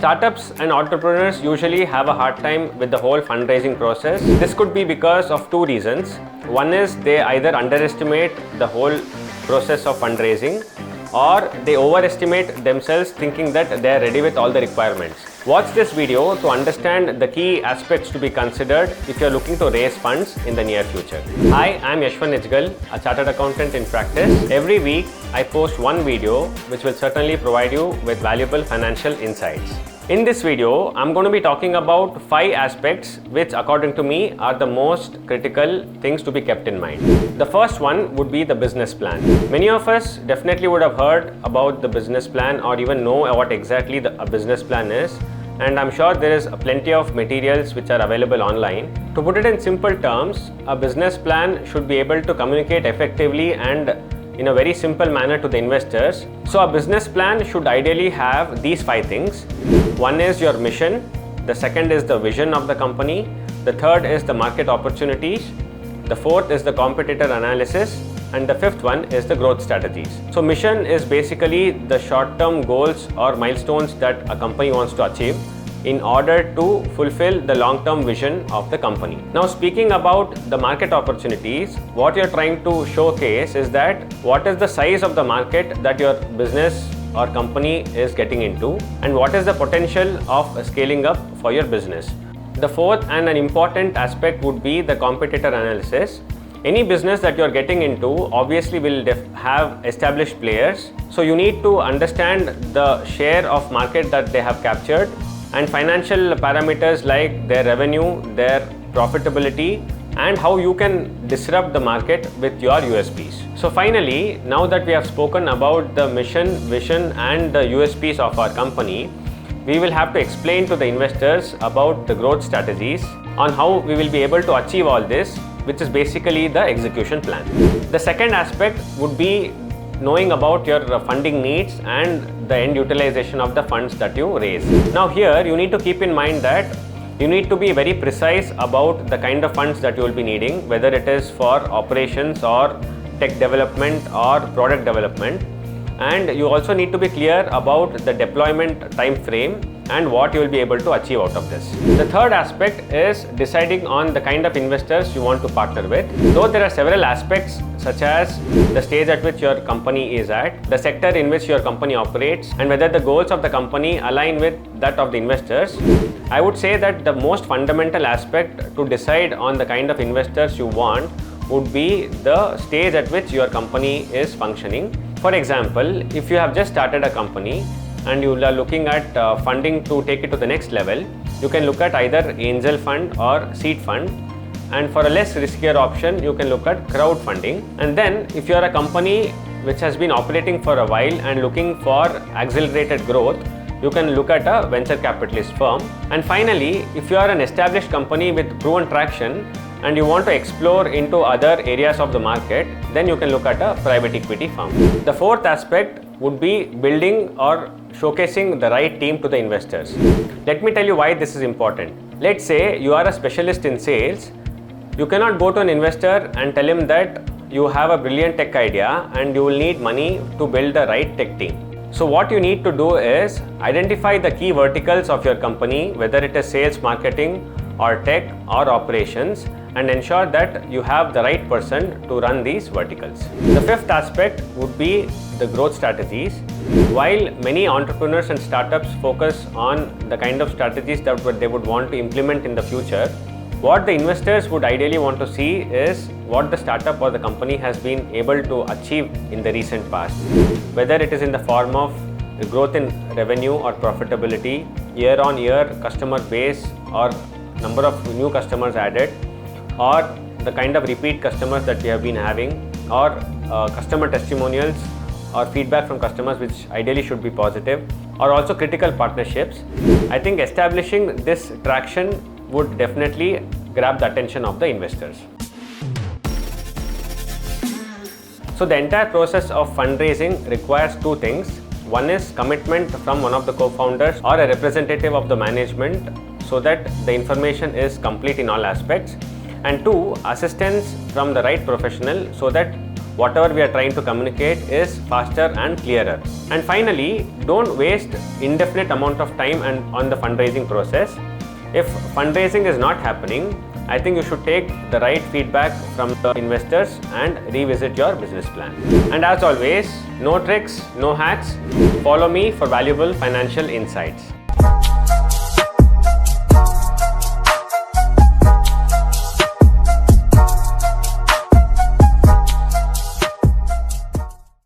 Startups and entrepreneurs usually have a hard time with the whole fundraising process. This could be because of two reasons. One is they either underestimate the whole process of fundraising, or they overestimate themselves thinking that they are ready with all the requirements. Watch this video to understand the key aspects to be considered if you are looking to raise funds in the near future. Hi, I am Yashwan Nijgal, a chartered accountant in practice. Every week, I post one video which will certainly provide you with valuable financial insights. In this video, I'm going to be talking about 5 aspects which according to me are the most critical things to be kept in mind. The first one would be the business plan. Many of us definitely would have heard about the business plan or even know what exactly a business plan is. And I'm sure there is plenty of materials which are available online. To put it in simple terms, a business plan should be able to communicate effectively and in a very simple manner to the investors. So a business plan should ideally have these 5 things. One is your mission, the second is the vision of the company, the third is the market opportunities, the fourth is the competitor analysis, and the fifth one is the growth strategies. So mission is basically the short-term goals or milestones that a company wants to achieve in order to fulfill the long-term vision of the company. Now speaking about the market opportunities, what you're trying to showcase is that what is the size of the market that your business or company is getting into and what is the potential of scaling up for your business. The fourth and an important aspect would be the competitor analysis. Any business that you're getting into obviously will have established players. So you need to understand the share of market that they have captured and financial parameters like their revenue, their profitability, and how you can disrupt the market with your USPs. So finally, now that we have spoken about the mission, vision, and the USPs of our company, we will have to explain to the investors about the growth strategies on how we will be able to achieve all this, which is basically the execution plan. The second aspect would be knowing about your funding needs and the end utilization of the funds that you raise. Now here you need to keep in mind that you need to be very precise about the kind of funds that you will be needing, whether it is for operations or tech development or product development. And you also need to be clear about the deployment time frame and what you will be able to achieve out of this. The third aspect is deciding on the kind of investors you want to partner with. Though there are several aspects such as the stage at which your company is at, the sector in which your company operates, and whether the goals of the company align with that of the investors, I would say that the most fundamental aspect to decide on the kind of investors you want would be the stage at which your company is functioning. For example, if you have just started a company and you are looking at funding to take it to the next level, you can look at either angel fund or seed fund. And for a less riskier option, you can look at crowdfunding. And then if you are a company which has been operating for a while and looking for accelerated growth, you can look at a venture capitalist firm. And finally, if you are an established company with proven traction and you want to explore into other areas of the market, then you can look at a private equity firm. The fourth aspect would be building or showcasing the right team to the investors. Let me tell you why this is important. Let's say you are a specialist in sales. You cannot go to an investor and tell him that you have a brilliant tech idea and you will need money to build the right tech team. So what you need to do is identify the key verticals of your company, whether it is sales, marketing, or tech, or operations, and ensure that you have the right person to run these verticals. The fifth aspect would be the growth strategies. While many entrepreneurs and startups focus on the kind of strategies that they would want to implement in the future, what the investors would ideally want to see is what the startup or the company has been able to achieve in the recent past. Whether it is in the form of growth in revenue or profitability, year on year customer base or number of new customers added, or the kind of repeat customers that we have been having, or customer testimonials or feedback from customers, which ideally should be positive, or also critical partnerships. I think establishing this traction would definitely grab the attention of the investors. So the entire process of fundraising requires 2 things. One is commitment from one of the co-founders or a representative of the management so that the information is complete in all aspects. And 2, assistance from the right professional so that whatever we are trying to communicate is faster and clearer. And finally, don't waste indefinite amount of time on the fundraising process. If fundraising is not happening, I think you should take the right feedback from the investors and revisit your business plan. And as always, no tricks, no hacks. Follow me for valuable financial insights.